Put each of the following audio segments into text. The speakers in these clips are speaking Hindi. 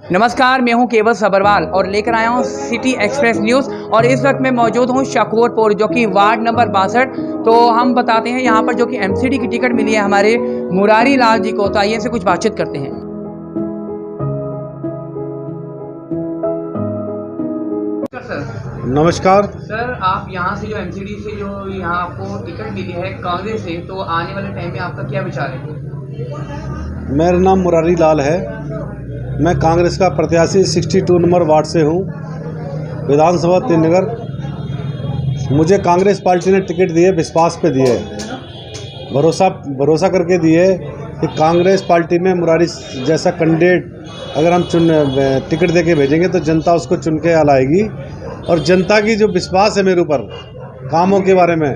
नमस्कार, मैं हूं केवल सबरवाल और लेकर आया हूं सिटी एक्सप्रेस न्यूज़। और इस वक्त मैं मौजूद हूं शकरपुर, जो कि वार्ड नंबर 62। तो हम बताते हैं यहां पर जो कि एमसीडी की टिकट मिली है हमारे मुरारी लाल जी को। तो आइए से कुछ बातचीत करते हैं। नमस्कार सर, आप यहां से जो एमसीडी से जो यहां आपको टिकट मिली है कांग्रेस से, तो आने वाले टाइम में आपका क्या विचार है? मेरा नाम मुरारी लाल है। मैं कांग्रेस का प्रत्याशी 62 नंबर वार्ड से हूँ, विधानसभा 3 नगर। मुझे कांग्रेस पार्टी ने टिकट दिए, विश्वास पे दिए, भरोसा करके दिए कि कांग्रेस पार्टी में मुरारी जैसा कैंडिडेट अगर हम टिकट दे के भेजेंगे तो जनता उसको चुन के लाएगी। और जनता की जो विश्वास है मेरे ऊपर कामों के बारे में,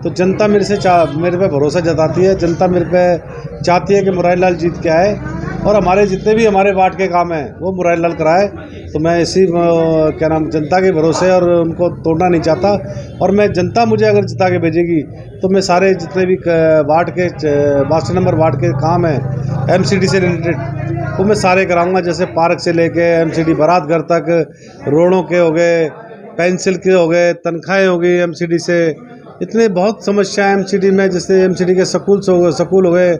तो जनता मेरे पे भरोसा जताती है। जनता मेरे पे चाहती है कि मुरारी लाल जीत के आए और हमारे जितने भी हमारे वार्ड के काम हैं वो मुरारी लाल कराए। तो मैं इसी जनता के भरोसे और उनको तोड़ना नहीं चाहता। और मैं जनता मुझे अगर जिता के भेजेगी तो मैं सारे जितने भी वार्ड के 62 नंबर वार्ड के काम हैं एमसीडी से रिलेटेड, वो मैं सारे कराऊंगा। जैसे पार्क से लेके एमसीडी बारात घर तक, रोडों के हो गए, पेंसिल के हो गए, तनख्वाहें हो गई एमसीडी से, इतने बहुत समस्या एमसीडी में। जैसे एमसीडी के स्कूल हो गए,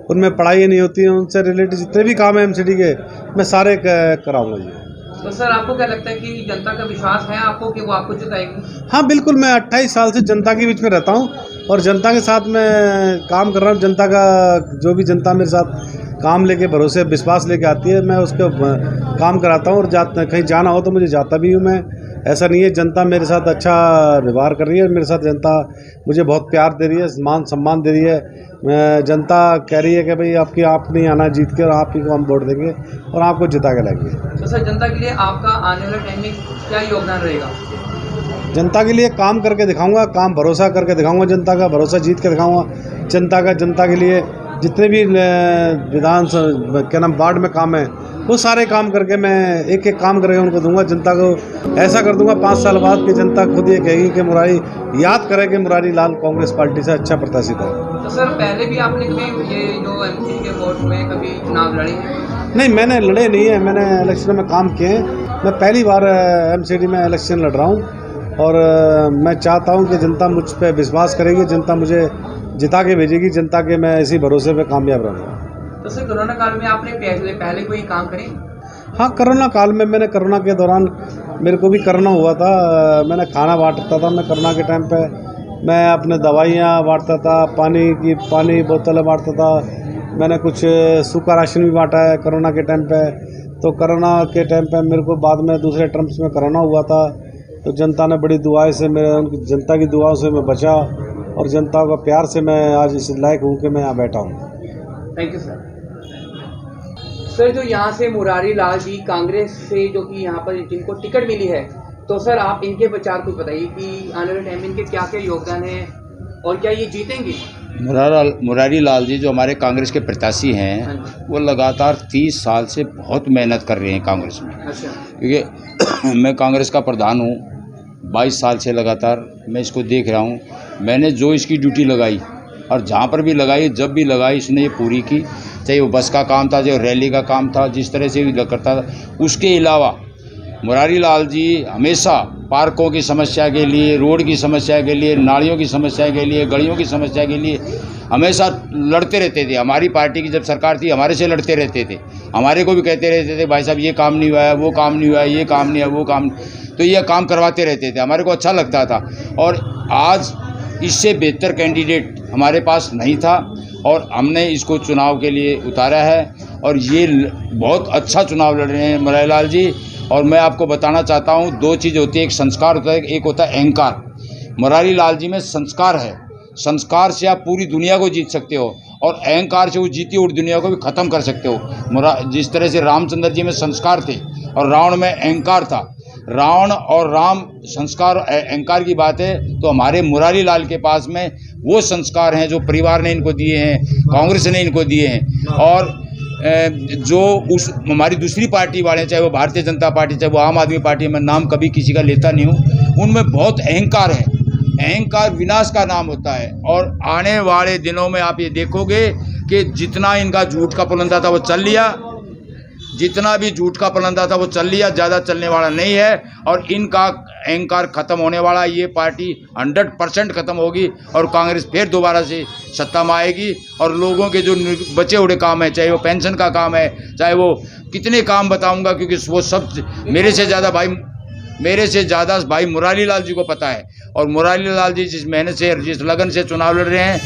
उनमें पढ़ाई नहीं होती है, उनसे रिलेटेड जितने भी काम है एमसीडी के मैं सारे कराऊंगा जी। तो सर, आपको क्या लगता है कि जनता का विश्वास है आपको कि वो आपको जिताएगी? हाँ बिल्कुल, मैं 28 साल से जनता के बीच में रहता हूँ और जनता के साथ मैं काम कर रहा हूँ। जनता का जो भी जनता मेरे साथ काम लेके भरोसे विश्वास लेके आती है, मैं उसका काम कराता हूँ। और कहीं जाना हो तो मुझे जाता भी हूँ मैं। ऐसा नहीं है, जनता मेरे साथ अच्छा व्यवहार कर रही है। मेरे साथ जनता मुझे बहुत प्यार दे रही है, मान सम्मान दे रही है। जनता कह रही है कि भाई आप नहीं आना जीत के, और आप ही को हम वोट देंगे और आपको जिता के लाएंगे। तो सर, जनता के लिए आपका आने वाले टाइम में क्या योगदान रहेगा? जनता के लिए काम करके दिखाऊंगा, भरोसा करके दिखाऊंगा, जनता का भरोसा जीत के दिखाऊंगा। जनता के लिए जितने भी वार्ड में काम है वो सारे काम करके मैं एक एक काम करके उनको दूंगा। जनता को ऐसा कर दूंगा 5 साल बाद कि जनता खुद ये कहेगी कि मुरारी याद करे कि मुरारी लाल कांग्रेस पार्टी से अच्छा प्रत्याशी था। तो सर, पहले भी आपने कभी ये जो एमपी के वोट में कभी चुनाव लड़े हैं? नहीं, मैंने लड़े नहीं है, मैंने इलेक्शन में काम किए हैं। मैं पहली बार एमसीडी में इलेक्शन लड़ रहा हूँ और मैं चाहता हूँ कि जनता मुझ पर विश्वास करेगी, जनता मुझे जिता के भेजेगी, जनता के मैं इसी भरोसे पे कामयाब रहूँगा। तो सर, कोरोना काल में आपने पहले कोई काम करे? हाँ, कोरोना काल में मैंने कोरोना के दौरान मेरे को भी कोरोना हुआ था। मैंने खाना बांटता था। मैं कोरोना के टाइम पे मैं अपने दवाइयाँ बांटता था, पानी बोतलें बांटता था। मैंने कुछ सूखा राशन भी बांटा है कोरोना के टाइम पे। तो कोरोना के टाइम पे मेरे को बाद में दूसरे टर्म्स में कोरोना हुआ था, तो जनता ने बड़ी दुआएं से उनकी जनता की दुआओं से मैं बचा और जनता का प्यार से मैं आज इस लायक हूँ कि मैं यहाँ बैठा हूँ। Thank you sir. सर, जो यहाँ से मुरारी लाल जी कांग्रेस से जो कि यहाँ पर जिनको टिकट मिली है, तो सर आप इनके विचार कुछ बताइए कि आने वाले टाइम में इनके क्या क्या योगदान है और क्या ये जीतेंगे? मुरारी लाल जी जो हमारे कांग्रेस के प्रत्याशी हैं, वो लगातार 30 साल से बहुत मेहनत कर रहे हैं कांग्रेस में। अच्छा। क्योंकि मैं कांग्रेस का प्रधान हूँ 22 साल से, लगातार मैं इसको देख रहा हूँ। मैंने जो इसकी ड्यूटी लगाई और जहाँ पर भी लगाई, जब भी लगाई, इसने ये पूरी की। चाहे वो बस का काम था, चाहे रैली का काम था, जिस तरह से भी करता था। उसके अलावा मुरारी लाल जी हमेशा पार्कों की समस्या के लिए, रोड की समस्या के लिए, नालियों की समस्या के लिए, गलियों की समस्या के लिए हमेशा लड़ते रहते थे। हमारी पार्टी की जब सरकार थी, हमारे से लड़ते रहते थे। हमारे को भी कहते रहते थे, भाई साहब ये काम नहीं हुआ है, वो काम नहीं हुआ है, ये काम नहीं है, वो काम, तो ये काम करवाते रहते थे। हमारे को अच्छा लगता था। और आज इससे बेहतर कैंडिडेट हमारे पास नहीं था और हमने इसको चुनाव के लिए उतारा है और ये बहुत अच्छा चुनाव लड़ रहे हैं मुरारी लाल जी। और मैं आपको बताना चाहता हूँ, 2 चीज़ होती है, एक संस्कार होता है, एक होता है अहंकार। मुरारी लाल जी में संस्कार है। संस्कार से आप पूरी दुनिया को जीत सकते हो और अहंकार से वो जीती हुई दुनिया को भी ख़त्म कर सकते हो। जिस तरह से रामचंद्र जी में संस्कार थे और रावण में अहंकार था। रावण और राम संस्कार अहंकार की बात है, तो हमारे मुरारी लाल के पास में वो संस्कार हैं जो परिवार ने इनको दिए हैं, कांग्रेस ने इनको दिए हैं। और जो उस हमारी दूसरी पार्टी वाले, चाहे वो भारतीय जनता पार्टी, चाहे वो आम आदमी पार्टी, मैं नाम कभी किसी का लेता नहीं हूँ, उनमें बहुत अहंकार है। अहंकार विनाश का नाम होता है। और आने वाले दिनों में आप ये देखोगे कि जितना इनका झूठ का पुलंदा था वो चल लिया, जितना भी झूठ का पलंदा था वो चल लिया, ज़्यादा चलने वाला नहीं है। और इनका अहंकार ख़त्म होने वाला, ये पार्टी 100% ख़त्म होगी और कांग्रेस फिर दोबारा से सत्ता में आएगी। और लोगों के जो बचे हुए काम है, चाहे वो पेंशन का काम है, चाहे वो कितने काम बताऊंगा, क्योंकि वो सब मेरे से ज़्यादा भाई मुरारी लाल जी को पता है। और मुरारी लाल जी जिस मेहनत से, जिस लगन से चुनाव लड़ रहे हैं,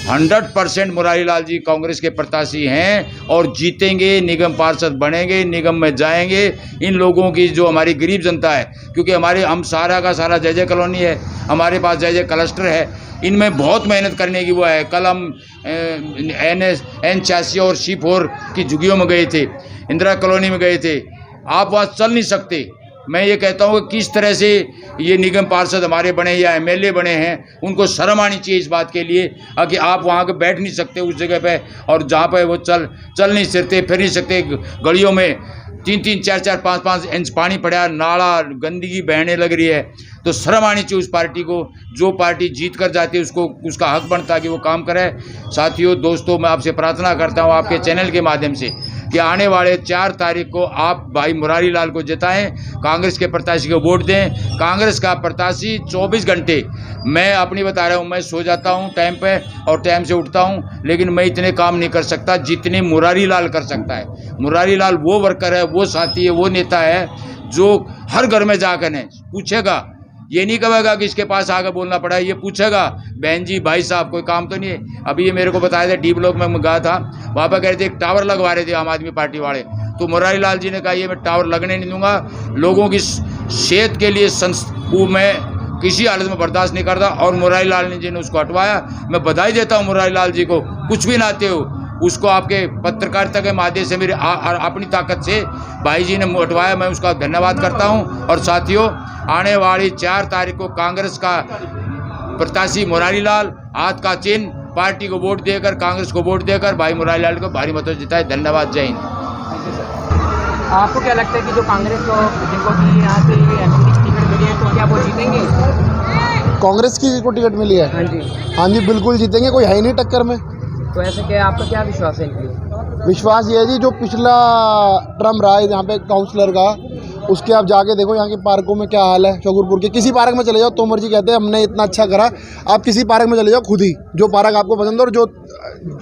100% मुरारी लाल जी कांग्रेस के प्रत्याशी हैं और जीतेंगे, निगम पार्षद बनेंगे, निगम में जाएंगे। इन लोगों की जो हमारी गरीब जनता है, क्योंकि हम सारा का सारा जय जय कॉलोनी है, हमारे पास जय जय क्लस्टर है, इनमें बहुत मेहनत करने की वो है। कल हम N86 और C4 की झुग्गियों में गए थे, इंदिरा कॉलोनी में गए थे। आप वहाँ चल नहीं सकते। मैं ये कहता हूँ कि किस तरह से ये निगम पार्षद हमारे बने या MLA बने हैं, उनको शर्म आनी चाहिए इस बात के लिए कि आप वहाँ के बैठ नहीं सकते उस जगह पे, और जहाँ पे वो चल नहीं सकते, फिर नहीं सकते। गलियों में 3-3, 4-4, 5-5 इंच पानी पड़ा, नाला गंदगी बहने लग रही है। तो शर्म आनी चाहिए उस पार्टी को। जो पार्टी जीत कर जाती है उसको उसका हक बनता है कि वो काम करे। साथियों, दोस्तों, मैं आपसे प्रार्थना करता हूँ आपके चैनल के माध्यम से कि आने वाले 4 तारीख को आप भाई मुरारी लाल को जिताएं, कांग्रेस के प्रत्याशी को वोट दें। कांग्रेस का प्रत्याशी 24 घंटे, मैं अपनी बता रहा हूँ, मैं सो जाता हूँ टाइम पे और टाइम से उठता हूँ, लेकिन मैं इतने काम नहीं कर सकता जितने मुरारी लाल कर सकता है। मुरारी लाल वो वर्कर है, वो साथी है, वो नेता है जो हर घर में जाकर पूछेगा। ये नहीं कहेगा कि इसके पास आकर बोलना पड़ा है, ये पूछेगा, बहन जी, भाई साहब, कोई काम तो नहीं है। अभी ये मेरे को बताया था, D ब्लॉक में गया था, वहाँ पर कह रहे थे एक टावर लगवा रहे थे आम आदमी पार्टी वाले। तो मुरारी लाल जी ने कहा ये मैं टावर लगने नहीं दूंगा, लोगों की सेहत के लिए मैं किसी हालत में बर्दाश्त नहीं करता। और मुरारी लाल जी ने उसको हटवाया। मैं बधाई देता हूँ मुरारी लाल जी को, कुछ भी नाते हो उसको आपके पत्रकारिता के माध्यम से मेरे अपनी ताकत से भाई जी ने हटवाया, मैं उसका धन्यवाद करता हूं। और साथियों, आने वाली 4 तारीख को कांग्रेस का प्रत्याशी मुरारी लाल, हाथ का चिन्ह, पार्टी को वोट देकर, कांग्रेस को वोट देकर भाई मुरारी लाल को भारी मतों से जिताए। धन्यवाद, जय हिंद। आपको क्या लगता है कि जो कांग्रेस को, जिनको कि यहाँ से MCD की टिकट मिली है, तो क्या वो जीतेंगे? कांग्रेस की को टिकट मिली है? हाँ जी, बिल्कुल जीतेंगे, कोई है ही नहीं टक्कर में। तो ऐसे क्या, आपका क्या विश्वास है इनके लिए? विश्वास ये है जी, जो पिछला टर्म रहा है यहाँ पे काउंसलर का, उसके आप जाके देखो यहाँ के पार्कों में क्या हाल है। शकूरपुर के किसी पार्क में चले जाओ, तोमर जी कहते हैं हमने इतना अच्छा करा। आप किसी पार्क में चले जाओ खुद ही, जो पार्क आपको पसंद हो, और जो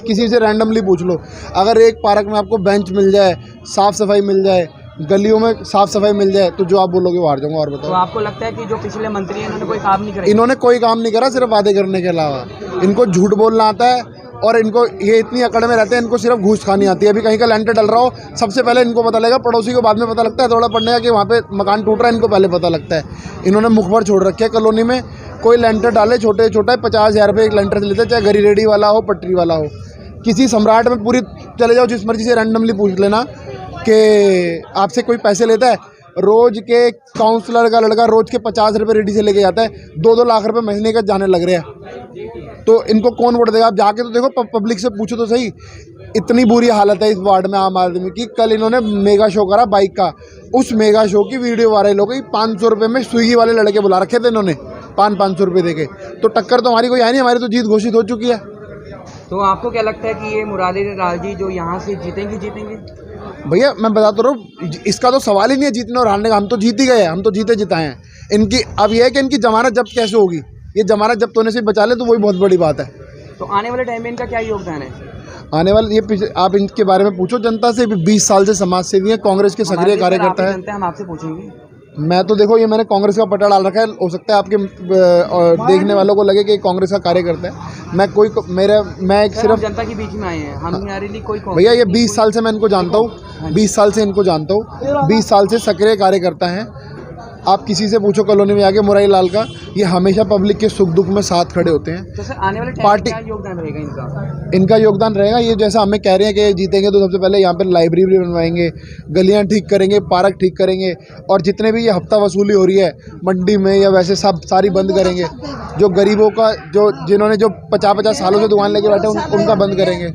किसी से रैंडमली पूछ लो, अगर एक पार्क में आपको बेंच मिल जाए, साफ़ सफाई मिल जाए, गलियों में साफ़ सफाई मिल जाए, तो जो आप बोलोगे वो हार जाऊंगा। और बताओ, तो आपको लगता है कि जो पिछले मंत्री हैं इन्होंने कोई काम नहीं करा? इन्होंने कोई काम नहीं करा, सिर्फ वादे करने के अलावा। इनको झूठ बोलना आता है और इनको ये इतनी अकड़ में रहते हैं, इनको सिर्फ घूस खानी आती है। अभी कहीं का लेंटर डल रहा हो, सबसे पहले इनको पता लगेगा, पड़ोसी को बाद में पता लगता है। थोड़ा पड़ने का कि वहाँ पे मकान टूट रहा है, इनको पहले पता लगता है। इन्होंने मुखबर छोड़ रखे है कॉलोनी में, कोई लेंटर डाले छोटे छोटा 50,000 रुपये एक लेंटर से लेते हैं, चाहे गरी रेडी वाला हो, पटरी वाला हो। किसी सम्राट में पूरी चले जाओ, जिस मर्जी से रैंडमली पूछ लेना कि आपसे कोई पैसे लेता है। रोज के काउंसलर का लड़का रोज के 50 रुपये रेडी से लेके जाता है, 2-2 लाख रुपए महीने का जाने लग रहे हैं। तो इनको कौन वोट देगा? आप जाके तो देखो, पब्लिक से पूछो तो सही। इतनी बुरी हालत है इस वार्ड में आम आदमी की। कल इन्होंने मेगा शो करा बाइक का, उस मेगा शो की वीडियो वायरल हो गई। 500 रुपये में स्विगी वाले लड़के बुला रखे थे इन्होंने, 500 रुपये देके। तो टक्कर तो हमारी कोई है नहीं, हमारी तो जीत घोषित हो चुकी है। तो आपको क्या लगता है कि ये मुरारी लाल जी जो यहाँ से जीतेंगे? भैया मैं बताता रहा हूँ, इसका तो सवाल ही नहीं है जीतने और हारने का। हम तो जीत ही गए हैं, हम तो जीते जिताए हैं। इनकी अब यह है कि इनकी जमानत जब्त कैसे होगी। ये जमानत जब्त होने से बचा ले तो वही बहुत बड़ी बात है। तो आने वाले टाइम में इनका क्या योगदान है? आने वाले ये आप इनके बारे में पूछो जनता से। 20 साल से समाज सेवी है, कांग्रेस के सक्रिय कार्यकर्ता है। हम आपसे पूछेंगे। मैं तो देखो, ये मैंने कांग्रेस का पट्टा डाल रखा है। हो सकता है आपके देखने वालों को लगे कि कांग्रेस का कार्यकर्ता है। मैं एक सिर्फ जनता के बीच में आए हैं, हम हमारे लिए कोई भैया ये 20 साल से मैं इनको जानता हूँ, 20 साल से इनको जानता हूँ, 20 साल से सक्रिय कार्यकर्ता हैं। आप किसी से पूछो कॉलोनी में आके मुरारी लाल का, ये हमेशा पब्लिक के सुख दुख में साथ खड़े होते हैं। तो सर आने वाले टाइम में क्या योगदान रहेगा इनका? इनका योगदान रहेगा ये, जैसा हमें कह रहे हैं कि जीतेंगे तो सबसे पहले यहाँ पर लाइब्रेरी बनवाएंगे, गलियाँ ठीक करेंगे, पार्क ठीक करेंगे, और जितने भी ये हफ्ता वसूली हो रही है मंडी में या वैसे सब सारी बंद करेंगे। जो गरीबों का, जिन्होंने 50-50 सालों से दुकान लेके बैठे उनका बंद करेंगे।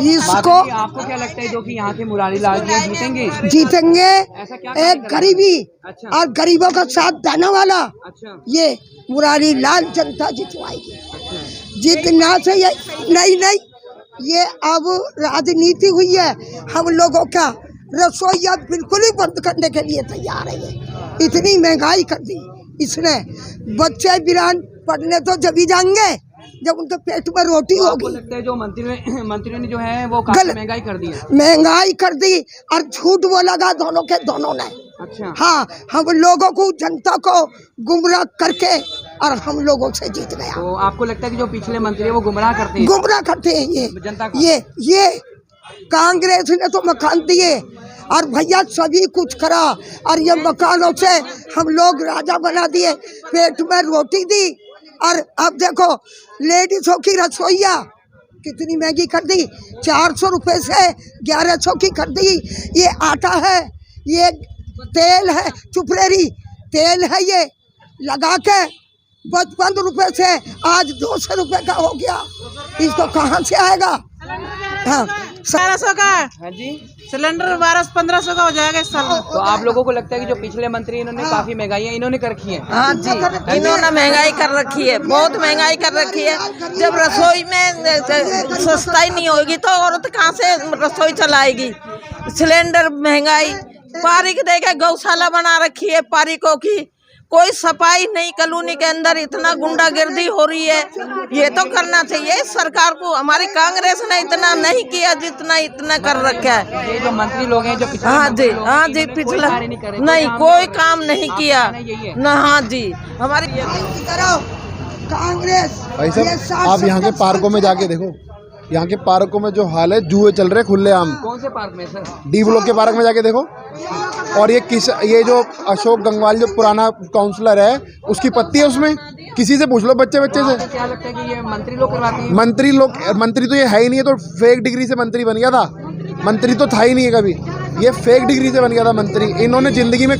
इसको आपको क्या लगता है जो कि यहाँ के मुरारी लाल जी जीतेंगे? ऐसा क्या एक गरीबी अच्छा। और गरीबों का साथ देने वाला अच्छा। ये मुरारी लाल जनता जितवाएगी। अच्छा। जितना से ये नहीं ये अब राजनीति हुई है हम लोगों का। रसोइया बिल्कुल ही बंद करने के लिए तैयार है। इतनी महंगाई कर दी इसने। बच्चे बिरान पढ़ने तो जब ही जाएंगे जब उनके पेट में रोटी होगी। लगता है जो मंत्रियों ने जो है वो काफी महंगाई कर दी है। महंगाई कर दी और झूठ बोला दोनों के दोनों ने। अच्छा। हाँ, हम लोगों को, जनता को गुमराह करके और हम लोगों से जीत गया। तो आपको लगता है कि जो पिछले मंत्री है वो गुमराह करते हैं? गुमराह करते हैं ये जनता को। ये कांग्रेस ने तो मकान दिए और भैया सभी कुछ करा और ये मकानों से हम लोग राजा बना दिए, पेट में रोटी दी। और अब देखो लेडीजों की रसोइया कितनी महंगी कर दी, 400 रुपये से 1100 की कर दी। ये आटा है, ये तेल है, चुपरेरी तेल है, ये लगा के 55 रुपये से आज 200 रुपये का हो गया। इसको कहाँ से आएगा? हाँ, 1200 का। हाँ जी। सिलेंडर 1200-1500 का हो जाएगा इस साल में। तो आप लोगों को लगता है कि जो पिछले मंत्री इन्होंने काफी महंगाई इन्होंने कर रखी है? हाँ जी, इन्होंने महंगाई कर रखी है, बहुत महंगाई कर रखी है। जब रसोई में सस्ताई नहीं होगी तो औरत कहाँ से रसोई चलाएगी? सिलेंडर महंगाई, पारी के देखे गौशाला बना रखी है पारिकों की, कोई सफाई नहीं, कॉलोनी के अंदर इतना गुंडागर्दी हो रही है। ये तो करना चाहिए सरकार को। हमारी कांग्रेस ने इतना नहीं किया जितना इतना कर रखा है। ये जो मंत्री लोग हैं जो पिछले हाँ जी पिछला नहीं कोई काम नहीं किया ना। हाँ जी, हमारी कांग्रेस। भाई साहब आप यहाँ के पार्कों में जाके देखो, यहाँ के पार्कों में जो हाल है, जुए चल रहे खुलेआम। कौन से पार्क में सर? डी ब्लॉक के पार्क में जाके देखो। और ये जो अशोक गंगवाल जो पुराना काउंसलर है उसकी पत्ती है उसमें, किसी से पूछ लो बच्चे से। क्या लगता है कि ये मंत्री लोग करवाते हैं? मंत्री तो ये है ही नहीं है, तो फेक डिग्री से मंत्री बन गया था। मंत्री तो था ही नहीं है कभी, ये फेक डिग्री से बन गया था मंत्री। इन्होंने जिंदगी में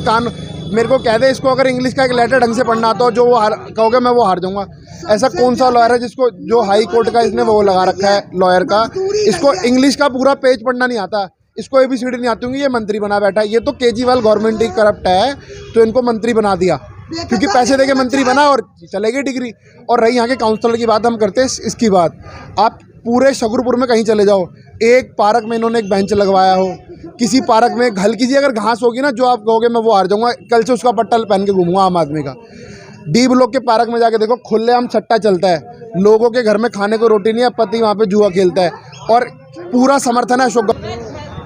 मेरे को कह दे इसको अगर इंग्लिश का एक लेटर ढंग से पढ़ना आता हो जो वो कहोगे मैं वो हार जाऊंगा। ऐसा कौन सा लॉयर है जिसको जो हाई कोर्ट का इसने वो लगा रखा है लॉयर का, इसको इंग्लिश का पूरा पेज पढ़ना नहीं आता, इसको ABCD नहीं आती होंगी, ये मंत्री बना बैठा है। ये तो केजरीवाल गवर्नमेंट ही करप्ट है तो इनको मंत्री बना दिया, क्योंकि पैसे देके मंत्री बना और चलेगी डिग्री। और रही यहाँ के काउंसलर की बात, हम करते हैं इसकी बात। आप पूरे शगुरपुर में कहीं चले जाओ, एक पार्क में इन्होंने एक बेंच लगवाया हो, किसी पार्क में हल्की सी अगर घास होगी ना जो आप कहोगे मैं वो हार जाऊंगा, कल से उसका पट्टा पहन के घूमूंगा आम आदमी का। डी ब्लॉक के पार्क में जाके देखो, खुलेआम सट्टा चलता है, लोगों के घर में खाने को रोटी नहीं है, पति वहाँ पे जुआ खेलता है और पूरा समर्थन है अशोक।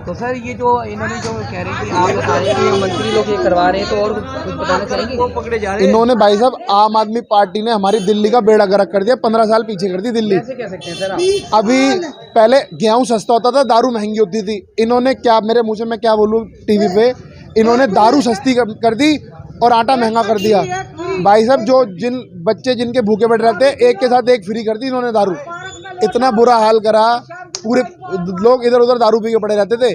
तो सर ये जो इन्होंने जो कह रहे हैं कि आप बता रहे हैं कि मंत्री लोग ये करवा रहे हैं, तो और कुछ बताना चाहेंगे? वो पकड़े जा रहे हैं। इन्होंने भाई साहब आम आदमी पार्टी ने हमारी दिल्ली का बेड़ा गर्क कर दिया, 15 साल पीछे कर दी दिल्ली। कैसे कह सकते हैं सर आप? अभी पहले गेहूं सस्ता होता था, दारू महंगी होती थी। इन्होंने क्या, मेरे मुँह से मैं क्या बोलूँ टीवी पे, इन्होंने दारू सस्ती कर दी और आटा महंगा कर दिया। भाई साहब जो बच्चे जिनके भूखे बैठे रहते हैं, एक के साथ एक फ्री कर दी इन्होंने दारू। इतना बुरा हाल करा, पूरे लोग इधर उधर दारू पी के पड़े रहते थे।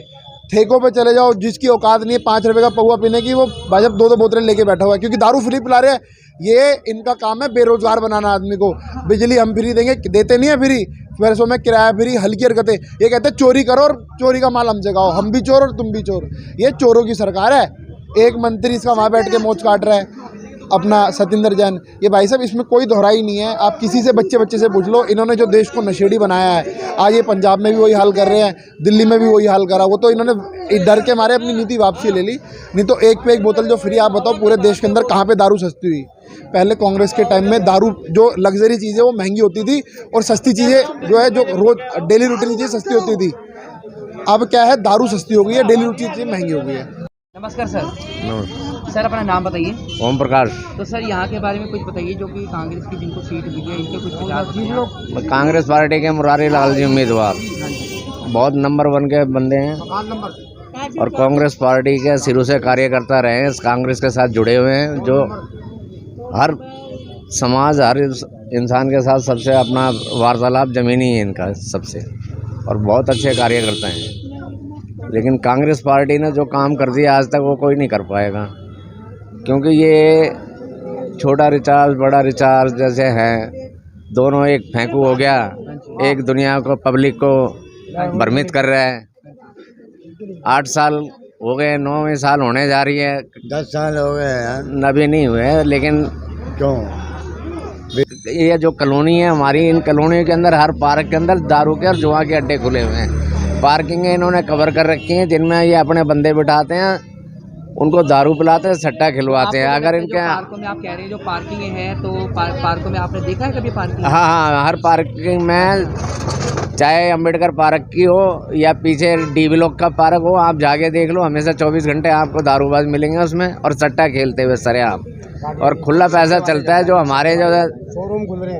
ठेकों पे चले जाओ, जिसकी औकात नहीं है 5 रुपये का पौवा पीने की, वो भाई साहब 2-2 बोतलें लेके बैठा हुआ है, क्योंकि दारू फ्री पिला रहे हैं। ये इनका काम है बेरोजगार बनाना आदमी को। बिजली हम फ्री देंगे, देते नहीं है फ्री, पैसों में किराया फ्री, हल्की हरकतें। ये कहते हैं चोरी करो और चोरी का माल हमसे खाओ, हम भी चोर और तुम भी चोर। ये चोरों की सरकार है। एक मंत्री इसका वहाँ बैठ के मोच काट रहा है अपना सतिंदर जैन। ये भाई साहब इसमें कोई दोहराई नहीं है, आप किसी से बच्चे से पूछ लो। इन्होंने जो देश को नशेड़ी बनाया है, आज ये पंजाब में भी वही हाल कर रहे हैं, दिल्ली में भी वही हाल करा। वो तो इन्होंने डर के मारे अपनी नीति वापसी ले ली, नहीं तो एक पे एक बोतल जो फ्री। आप बताओ पूरे देश के अंदर कहाँ पे दारू सस्ती हुई? पहले कांग्रेस के टाइम में दारू जो लग्जरी चीज़ें वो महंगी होती थी और सस्ती चीज़ें जो है जो रोज डेली रूटीन चीज़ें सस्ती होती थी। अब क्या है, दारू सस्ती हो गई है, डेली रूटीन चीज़ें महंगी हो गई है। नमस्कार सर। सर अपना नाम बताइए। ओम प्रकाश। तो सर यहाँ के बारे में कुछ बताइए, जो कि कांग्रेस की जिनको सीट मिली है इनके कुछ विचार। कांग्रेस पार्टी के मुरारी लाल जी उम्मीदवार बहुत नंबर 1 के बंदे हैं और कांग्रेस पार्टी के शुरू से कार्यकर्ता रहे हैं, इस कांग्रेस के साथ जुड़े हुए हैं, जो हर समाज हर इंसान के साथ सबसे अपना वार्तालाप जमीनी है इनका सबसे, और बहुत अच्छे कार्यकर्ता हैं। लेकिन कांग्रेस पार्टी ने जो काम कर दिया आज तक वो कोई नहीं कर पाएगा, क्योंकि ये छोटा रिचार्ज बड़ा रिचार्ज जैसे हैं, दोनों एक फेंकू हो गया, एक दुनिया को पब्लिक को भ्रमित कर रहा है। 8 साल हो गए, 9वें साल होने जा रही है, 10 साल हो गए यार, नबी नहीं हुए। लेकिन क्यों ये जो कॉलोनी है हमारी, इन कॉलोनियों के अंदर हर पार्क के अंदर दारू के और जुआ के अड्डे खुले हुए हैं। पार्किंगें इन्होंने कवर कर रखी हैं जिनमें ये अपने बंदे बिठाते हैं, उनको दारू पिलाते हैं, सट्टा खिलवाते हैं। अगर इनके पार्कों में आप कह रहे हैं जो पार्किंग है, तो पार्कों में आपने देखा है कभी पार्किंग? हाँ हाँ, हर पार्किंग में, चाहे अम्बेडकर पार्क की हो या पीछे डी ब्लॉक का पार्क हो, आप जाके देख लो, हमेशा 24 घंटे आपको दारूबाज मिलेंगे उसमें और सट्टा खेलते हुए सरेआम, और खुला पैसा चलता है। जो हमारे जो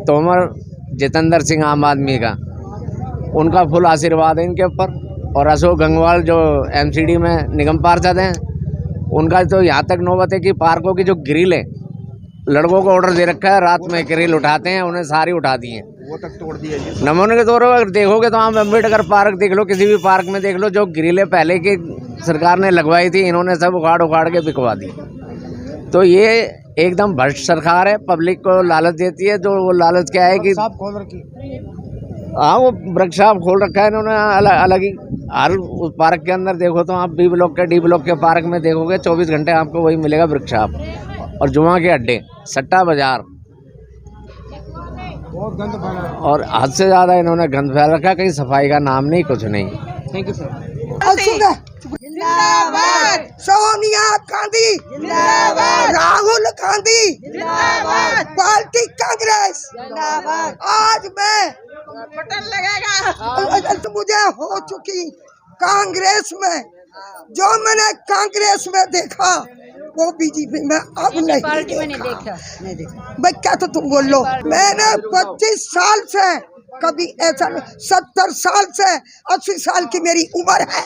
तोमर जितेंद्र सिंह आम आदमी का, उनका फुल आशीर्वाद है इनके ऊपर, और अशोक गंगवाल जो एमसीडी में निगम पार्षद हैं, उनका तो यहाँ तक नौबत है कि पार्कों की जो ग्रिल है, लड़कों को ऑर्डर दे रखा है, रात में ग्रिल उठाते हैं, उन्हें सारी उठा दी है, वो तक तोड़ दी है। नमूने के तौर पर अगर देखोगे तो आप अम्बेडकर पार्क देख लो, किसी भी पार्क में देख लो, जो ग्रिलें पहले की सरकार ने लगवाई थी, इन्होंने सब उखाड़ के बिकवा दी। तो ये एकदम भ्रष्ट सरकार है, पब्लिक को लालच देती है। जो वो लालच क्या है कि हाँ, वो वृक्ष खोल रखा है इन्होंने अलग ही। हर उस पार्क के अंदर देखो तो आप बी ब्लॉक के डी ब्लॉक के पार्क में देखोगे 24 घंटे आपको वही मिलेगा, वृक्ष और जुआ के अड्डे, सट्टा बाजार, और हद से ज़्यादा इन्होंने गंद फैल रखा। कहीं सफाई का नाम नहीं, कुछ नहीं। Thank you sir. जिंदाबाद सोनिया गांधी, जिंदाबाद राहुल गांधी, जिंदाबाद पार्टी कांग्रेस, जिंदाबाद। आज मैं बटन लगेगा। तो मुझे हो चुकी कांग्रेस में, जो मैंने कांग्रेस में देखा वो बीजेपी में अब नहीं देखा। भाई क्या तो तुम बोल लो, मैंने 25 साल से कभी ऐसा नहीं, 70 साल से 80 साल की मेरी उम्र है,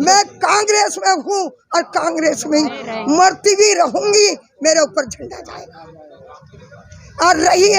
मैं कांग्रेस में हूँ और कांग्रेस में मरती भी रहूंगी, मेरे ऊपर झंडा जाएगा। और रही